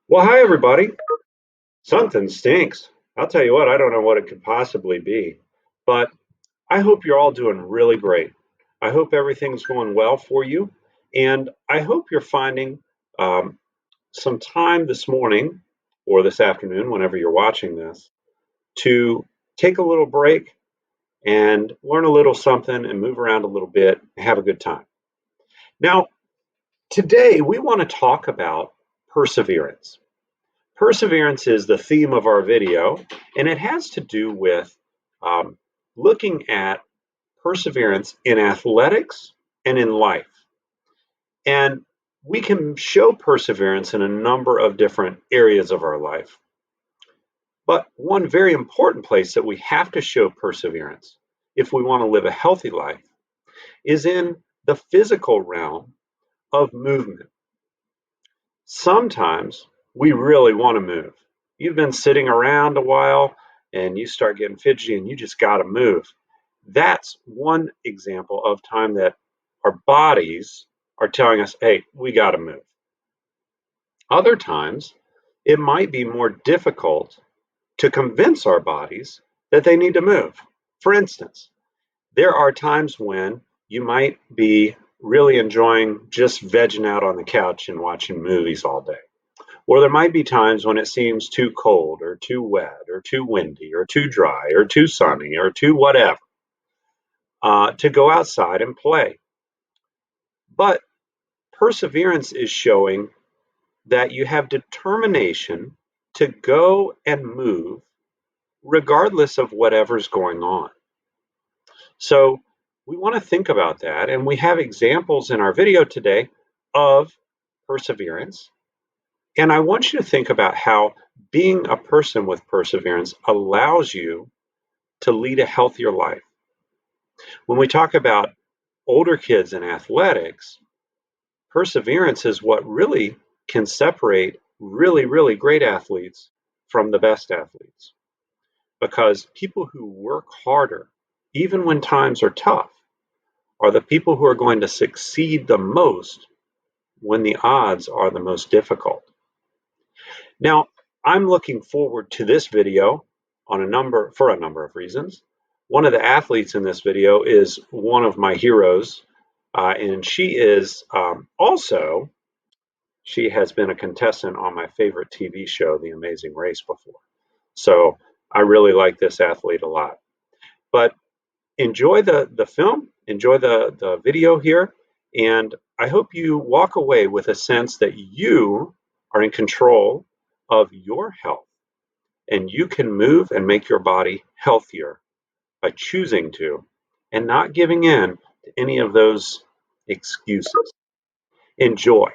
Well, hi, everybody. Something stinks. I'll tell you what, I don't know what it could possibly be, but I hope you're all doing really great. I hope everything's going well for you, and I hope you're finding um, some time this morning or this afternoon, whenever you're watching this, to take a little break and learn a little something and move around a little bit and have a good time. Now, today we want to talk about perseverance. Perseverance is the theme of our video, and it has to do with um, looking at perseverance in athletics and in life. And we can show perseverance in a number of different areas of our life. But one very important place that we have to show perseverance if we want to live a healthy life is in the physical realm of movement. Sometimes we really want to move. You've been sitting around a while and you start getting fidgety and you just got to move. That's one example of time that our bodies are telling us, hey, we got to move. Other times, it might be more difficult to convince our bodies that they need to move. For instance, there are times when you might be really enjoying just vegging out on the couch and watching movies all day. Or there might be times when it seems too cold or too wet or too windy or too dry or too sunny or too whatever to go outside and play. But perseverance is showing that you have determination to go and move regardless of whatever's going on. So we want to think about that. And we have examples in our video today of perseverance. And I want you to think about how being a person with perseverance allows you to lead a healthier life. When we talk about older kids in athletics, perseverance is what really can separate really, really great athletes from the best athletes. Because people who work harder, even when times are tough, are the people who are going to succeed the most when the odds are the most difficult. Now, I'm looking forward to this video for a number of reasons. One of the athletes in this video is one of my heroes, and she has been a contestant on my favorite TV show, The Amazing Race, before. So I really like this athlete a lot. But enjoy the film, enjoy the video here, and I hope you walk away with a sense that you are in control of your health and you can move and make your body healthier by choosing to and not giving in to any of those excuses. Enjoy.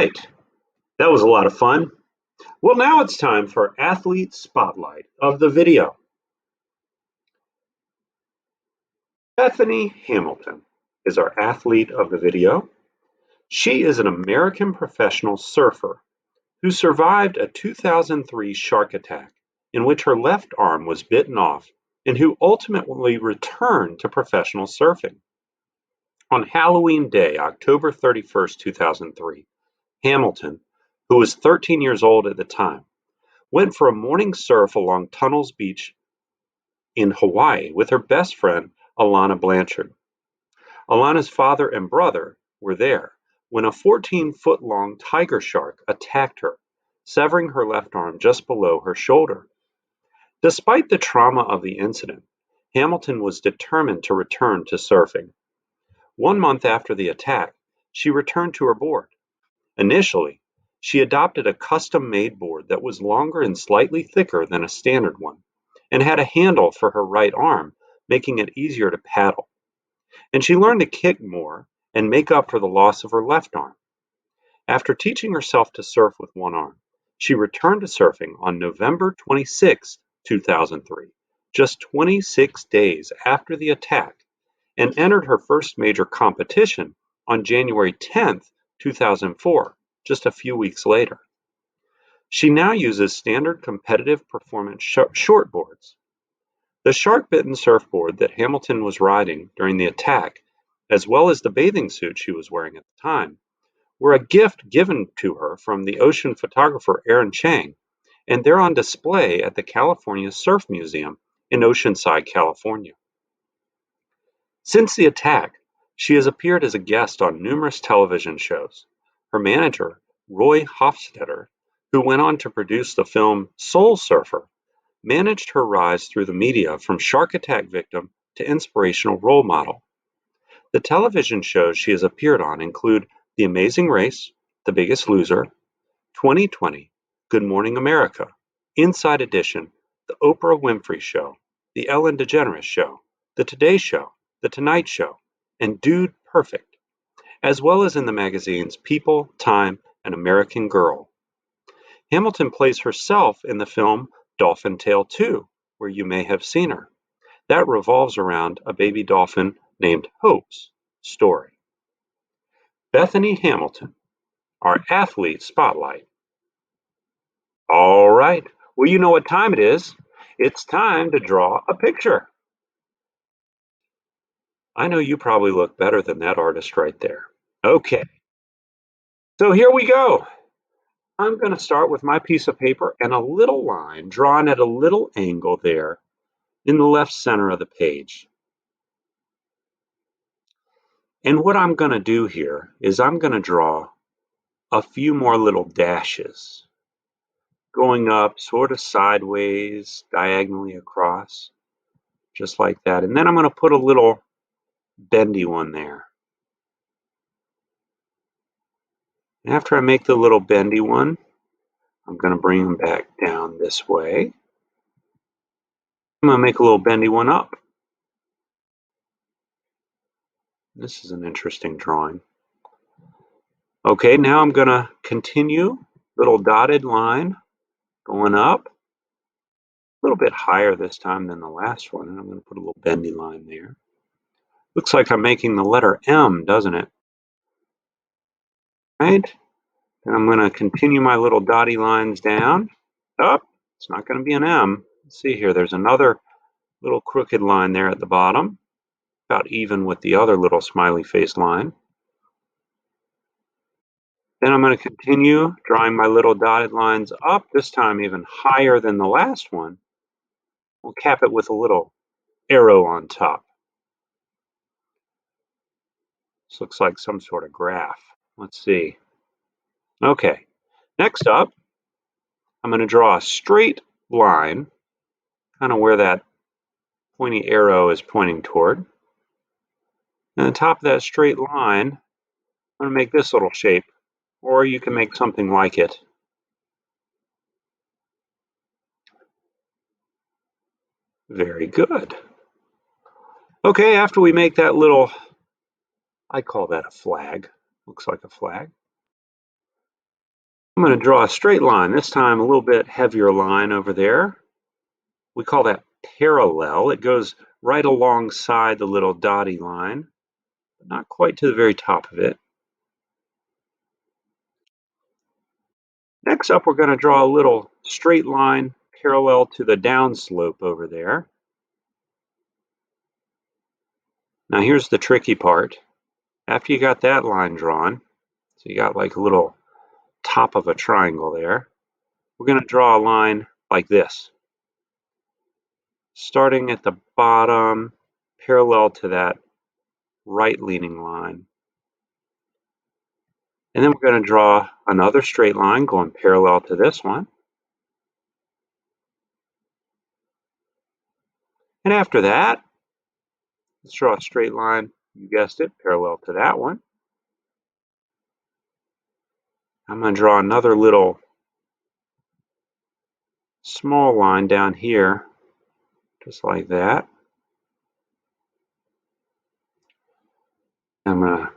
right, that was a lot of fun. Well, now it's time for Athlete Spotlight of the video. Bethany Hamilton is our athlete of the video. She is an American professional surfer who survived a 2003 shark attack in which her left arm was bitten off and who ultimately returned to professional surfing. On Halloween Day, October 31st, 2003, Hamilton, who was 13 years old at the time, went for a morning surf along Tunnels Beach in Hawaii with her best friend, Alana Blanchard. Alana's father and brother were there when a 14-foot-long tiger shark attacked her, severing her left arm just below her shoulder. Despite the trauma of the incident, Hamilton was determined to return to surfing. 1 month after the attack, she returned to her board. Initially, she adopted a custom-made board that was longer and slightly thicker than a standard one, and had a handle for her right arm, making it easier to paddle. And she learned to kick more and make up for the loss of her left arm. After teaching herself to surf with one arm, she returned to surfing on November 26, 2003, just 26 days after the attack, and entered her first major competition on January 10th, 2004, just a few weeks later. She now uses standard competitive performance shortboards. The shark-bitten surfboard that Hamilton was riding during the attack, as well as the bathing suit she was wearing at the time, were a gift given to her from the ocean photographer Aaron Chang, and they're on display at the California Surf Museum in Oceanside, California. Since the attack, she has appeared as a guest on numerous television shows. Her manager, Roy Hofstetter, who went on to produce the film Soul Surfer, managed her rise through the media from shark attack victim to inspirational role model. The television shows she has appeared on include The Amazing Race, The Biggest Loser, 2020, Good Morning America, Inside Edition, The Oprah Winfrey Show, The Ellen DeGeneres Show, The Today Show, The Tonight Show, and Dude Perfect, as well as in the magazines People, Time, and American Girl. Hamilton plays herself in the film Dolphin Tale 2, where you may have seen her. That revolves around a baby dolphin named Hope's story. Bethany Hamilton, our athlete spotlight. All right, well, you know what time it is. It's time to draw a picture. I know you probably look better than that artist right there. Okay, so here we go. I'm going to start with my piece of paper and a little line drawn at a little angle there in the left center of the page. And what I'm going to do here is I'm going to draw a few more little dashes going up sort of sideways, diagonally across, just like that. And then I'm going to put a little bendy one there. After I make the little bendy one, I'm going to bring them back down this way. I'm going to make a little bendy one up. This is an interesting drawing. Okay, now I'm going to continue. Little dotted line going up. A little bit higher this time than the last one, and I'm going to put a little bendy line there. Looks like I'm making the letter M, doesn't it? Right? And I'm going to continue my little dotty lines down. Up. It's not going to be an M. Let's see here. There's another little crooked line there at the bottom, about even with the other little smiley face line. Then I'm going to continue drawing my little dotted lines up, this time even higher than the last one. We'll cap it with a little arrow on top. This looks like some sort of graph. Let's see. Okay, next up, I'm going to draw a straight line, kind of where that pointy arrow is pointing toward. And on top of that straight line, I'm going to make this little shape, or you can make something like it. Very good. Okay, after we make that little, I call that a flag. Looks like a flag. I'm going to draw a straight line, this time a little bit heavier line over there. We call that parallel. It goes right alongside the little dotty line, but not quite to the very top of it. Next up, we're going to draw a little straight line parallel to the downslope over there. Now here's the tricky part. After you got that line drawn, so you got like a little top of a triangle there, we're going to draw a line like this, starting at the bottom, parallel to that right-leaning line. And then we're going to draw another straight line going parallel to this one. And after that, let's draw a straight line, you guessed it, parallel to that one. I'm going to draw another little small line down here, just like that. I'm going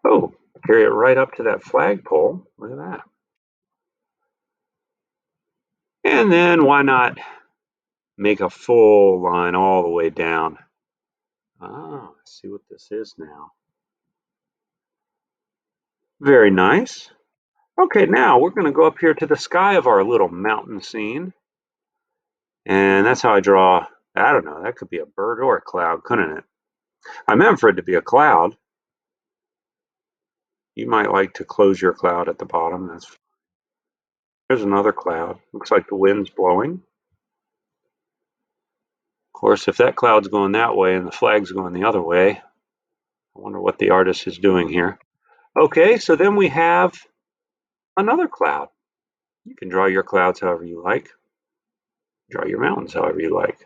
to, carry it right up to that flagpole. Look at that. And then why not make a full line all the way down? Ah, I see what this is now. Very nice. Okay, now we're going to go up here to the sky of our little mountain scene. And that's how I draw, I don't know, that could be a bird or a cloud, couldn't it? I meant for it to be a cloud. You might like to close your cloud at the bottom. There's another cloud. Looks like the wind's blowing. Of course, if that cloud's going that way and the flag's going the other way, I wonder what the artist is doing here. Okay, so then we have another cloud. You can draw your clouds however you like. Draw your mountains however you like.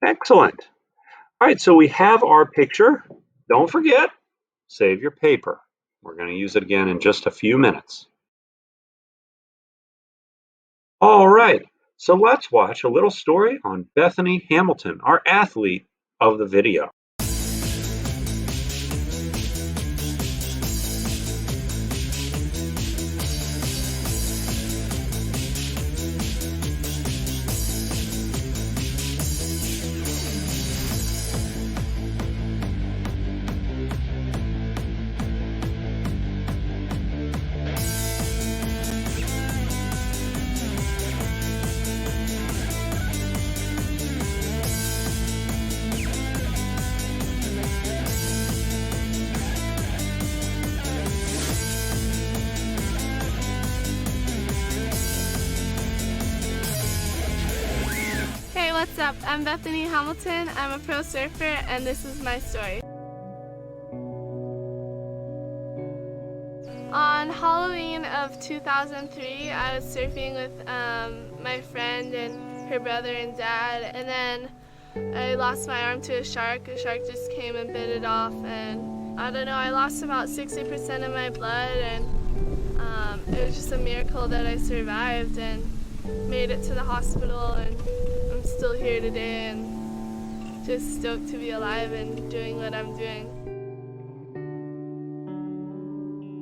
Excellent. All right, so we have our picture. Don't forget, save your paper. We're going to use it again in just a few minutes. All right, so let's watch a little story on Bethany Hamilton, our athlete of the video. What's up? I'm Bethany Hamilton. I'm a pro surfer and this is my story. On Halloween of 2003, I was surfing with my friend and her brother and dad, and then I lost my arm to a shark. A shark just came and bit it off, and I don't know, I lost about 60% of my blood, and it was just a miracle that I survived and made it to the hospital, and I'm still here today and just stoked to be alive and doing what I'm doing.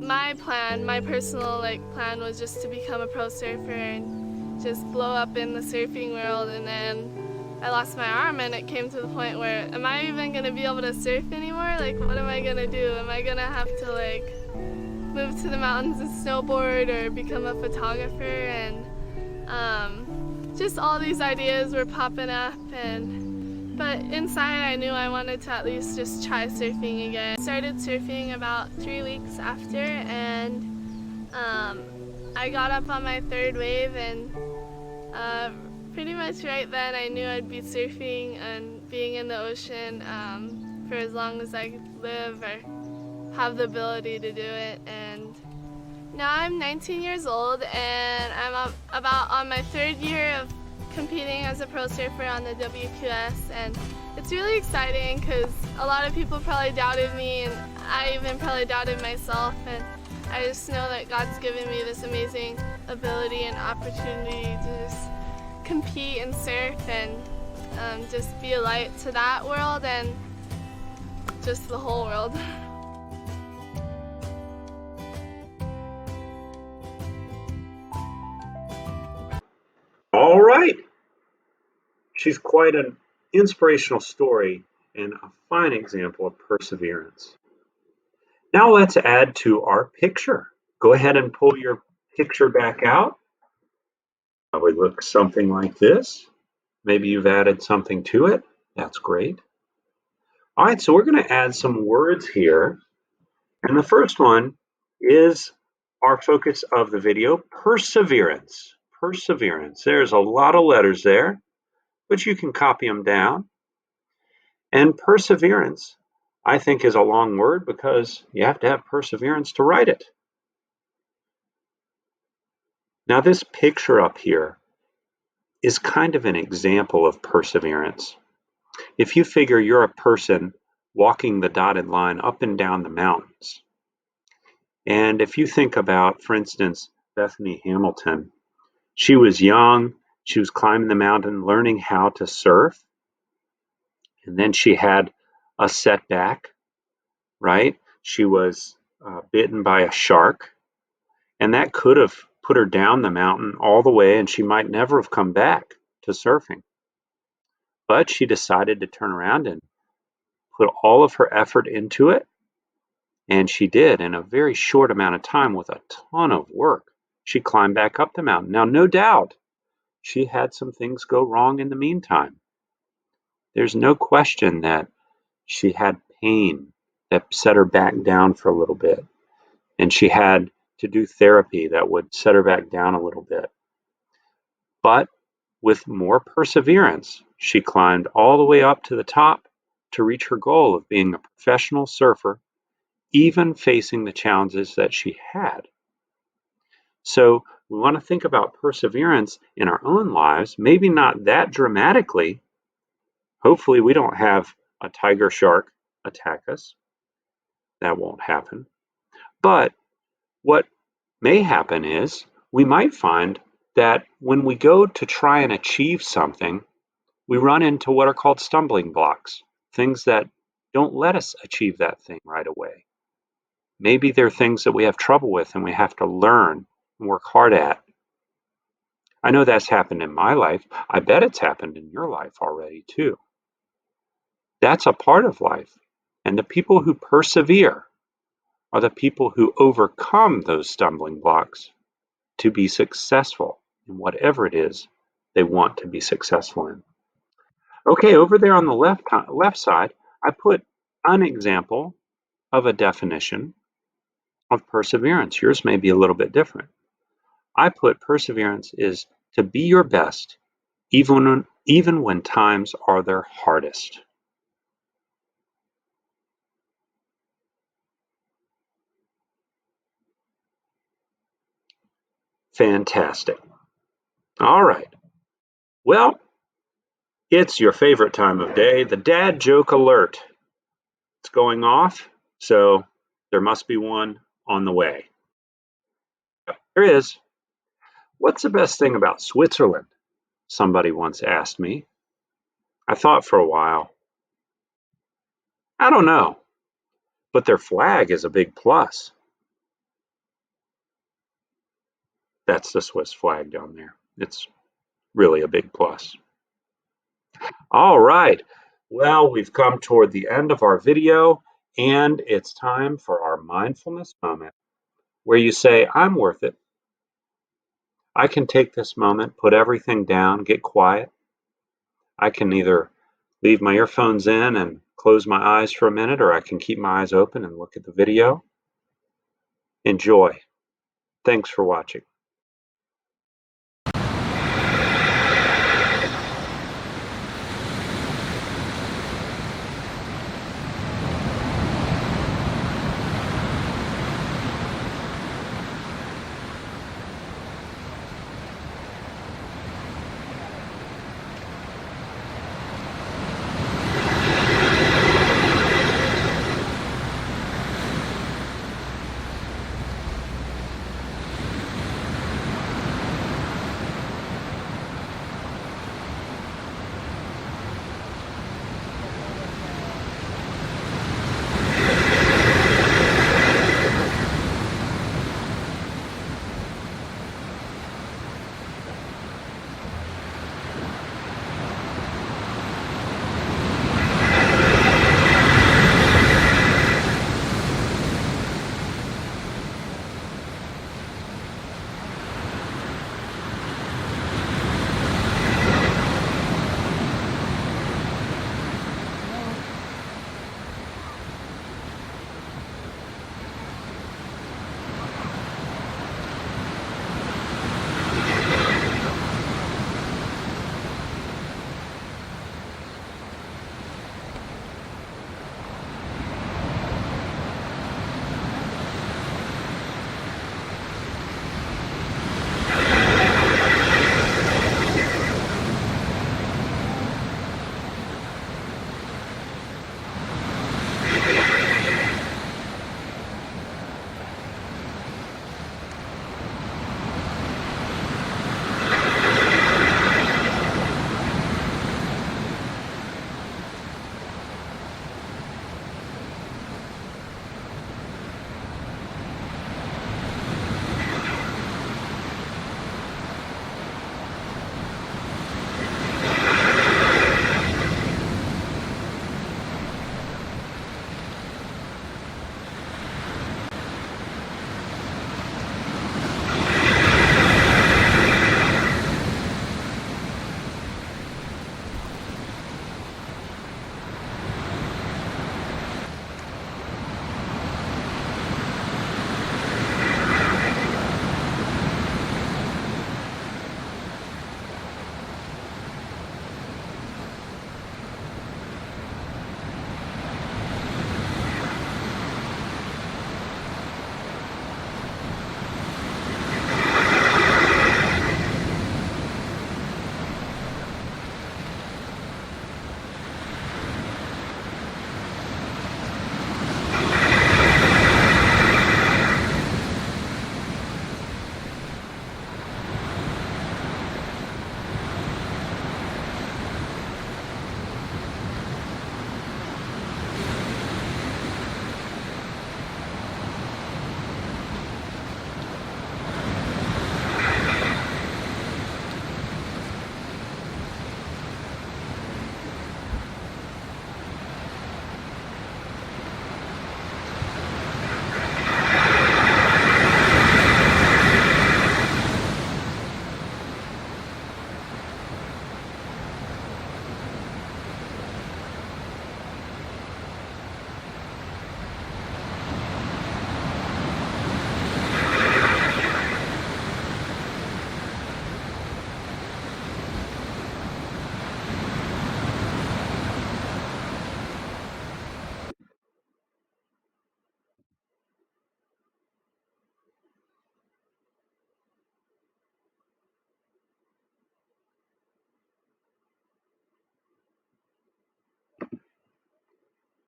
My plan, my personal plan was just to become a pro surfer and just blow up in the surfing world, and then I lost my arm and it came to the point where, am I even going to be able to surf anymore? What am I going to do? Am I going to have to move to the mountains and snowboard or become a photographer? And just all these ideas were popping up, but inside I knew I wanted to at least just try surfing again. I started surfing about 3 weeks after, and I got up on my third wave, and pretty much right then I knew I'd be surfing and being in the ocean for as long as I could live or have the ability to do it. And now I'm 19 years old and I'm about on my third year of competing as a pro surfer on the WQS, and it's really exciting because a lot of people probably doubted me, and I even probably doubted myself, and I just know that God's given me this amazing ability and opportunity to just compete and surf and just be a light to that world and just the whole world. She's quite an inspirational story and a fine example of perseverance. Now let's add to our picture. Go ahead and pull your picture back out. It would look something like this. Maybe you've added something to it. That's great. All right, so we're going to add some words here. And the first one is our focus of the video, perseverance. Perseverance. There's a lot of letters there, but you can copy them down. And perseverance, I think, is a long word because you have to have perseverance to write it. Now, this picture up here is kind of an example of perseverance. If you figure you're a person walking the dotted line up and down the mountains, and if you think about, for instance, Bethany Hamilton, she was young, she was climbing the mountain, learning how to surf, and then she had a setback, right? She was bitten by a shark, and that could have put her down the mountain all the way, and she might never have come back to surfing. But she decided to turn around and put all of her effort into it, and she did in a very short amount of time with a ton of work. She climbed back up the mountain. Now, no doubt, she had some things go wrong in the meantime. There's no question that she had pain that set her back down for a little bit, and she had to do therapy that would set her back down a little bit. But with more perseverance, she climbed all the way up to the top to reach her goal of being a professional surfer, even facing the challenges that she had. So we want to think about perseverance in our own lives, maybe not that dramatically. Hopefully we don't have a tiger shark attack us. That won't happen. But what may happen is we might find that when we go to try and achieve something, we run into what are called stumbling blocks, things that don't let us achieve that thing right away. Maybe they're things that we have trouble with and we have to learn and work hard at. I know that's happened in my life. I bet it's happened in your life already too. That's a part of life. And the people who persevere are the people who overcome those stumbling blocks to be successful in whatever it is they want to be successful in. Okay, over there on the left side, I put an example of a definition of perseverance. Yours may be a little bit different. I put perseverance is to be your best even when times are their hardest. Fantastic. All right. Well, it's your favorite time of day, the dad joke alert. It's going off, so there must be one on the way. There is. What's the best thing about Switzerland? Somebody once asked me. I thought for a while. I don't know, but their flag is a big plus. That's the Swiss flag down there. It's really a big plus. All right. Well, we've come toward the end of our video, and it's time for our mindfulness moment where you say, I'm worth it. I can take this moment, put everything down, get quiet. I can either leave my earphones in and close my eyes for a minute, or I can keep my eyes open and look at the video. Enjoy. Thanks for watching.